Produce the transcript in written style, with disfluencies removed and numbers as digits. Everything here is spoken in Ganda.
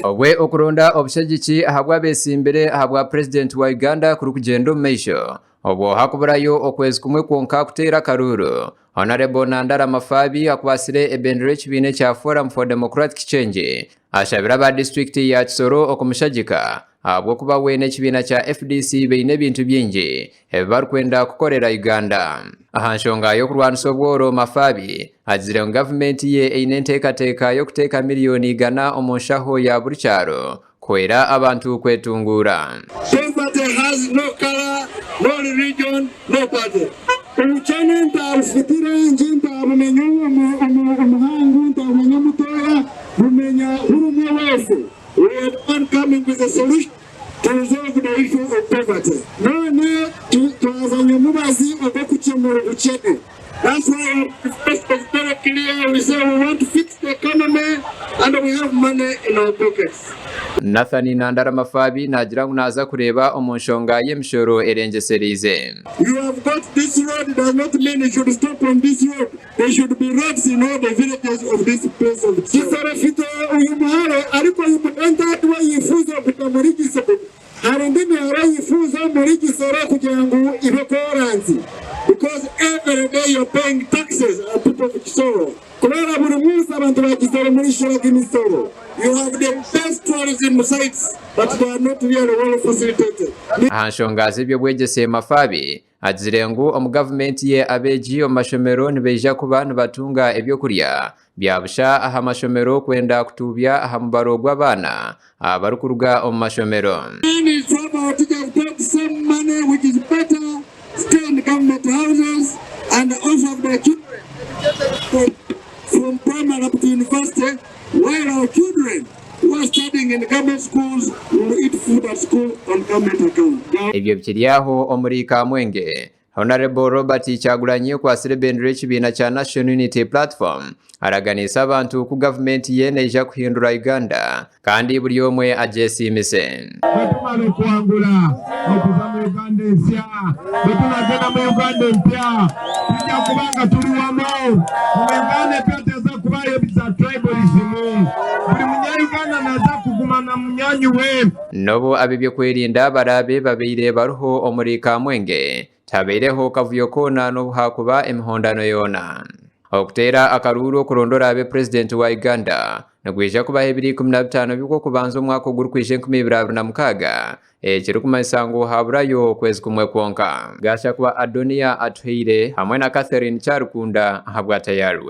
Obwe okuronda obushagiki ahabwa besimbere ahabwa president wa Uganda kuri kugendo meisho obwo hakuburayo okwezi kumwe kwonka kutera karuru. Honorable Nandara Mafabi akwasire ebendera kibine kya Forum for Democratic Change ashabira ba district ya Kisoro okumushagika abwo kuba wene kibina kya FDC beine bintu byingi ebibarkwenda kukorera Uganda. Ahanshonga yo kurwanisa obworo Mafabi azire government ye eine nteekateeka yo kuteeka miliyoni gana omunshaho ya buri kyaro kwera abantu kwetungura. Poverty has no color, no religion, no party. Umuchane ntaufitira njinta mumenyo umuhangu ntaumenya mutoya mumenya hurumwe wefu. We are one coming with a solution to resolve the issue of poverty. None tuwazanya mubazi okukemura ubukene. That's why it's very clear. We say we want to fix the economy and we have money in our pockets. Nathani Nandara Mafabi nagira ngo naza kureba omunshonga y'emishoro erengeserize. You have got this road, does not mean you should stop on this road. There should be roads in all the villages of this place of Kisara fito uyumuhare ariko yumutenda atwa yifuza kutamurigisabo. Harindini ara yifuza murigisoro kugira ngo ibeko oranzi. Because every day you're paying taxes on people of Kisoro. Kubera buri munsi abantu bakisoro muri shiraga imisoro. You have the best tourism sites, but they are not really well facilitated. Ahanshonga zibyo bwegese Mafabi azire ngo government ye abeji omashomero nibeja ku bantu batunga ebyo kurya byabusha aha mashomero kwenda kutubya aha mubaro gw'abana abarukuruga omashomero. Some money which is better stay in the government houses and offer their children from primary up to university, while our children who are studying in the government schools will eat food at school on government account. Ebyo bikiriaho omuri Kamwenge. Honorable Robert Kyagulanyi kwasire bendera kibina kya National Unity Platform araganisa abantu ku government ye neja kuhindura Uganda kandi buri omwe ajesimise. Batumale kuangula okuva mu Uganda ensya tunagenda mu Uganda empya tujja kubanga tuli wamu mu Uganda empya teza kubayo bisa tribalism buli munyayuganda naza kuguma na munyanyuwe. Nobo abibyo kwerinda barabe babeire baruho omuri Kamwenge tabereho kavuyo kona no hakuba emihondano yona okutera akaruru kurondora abe president wa Uganda nagweja kuba 2015 biko kubanza umwaka gurukwishe 2026 ekiri kumasango haburayo kwezi kumwe kwonka gasha kwa Adonia Atwire hamwe na Catherine Charukunda habwa tayarwe.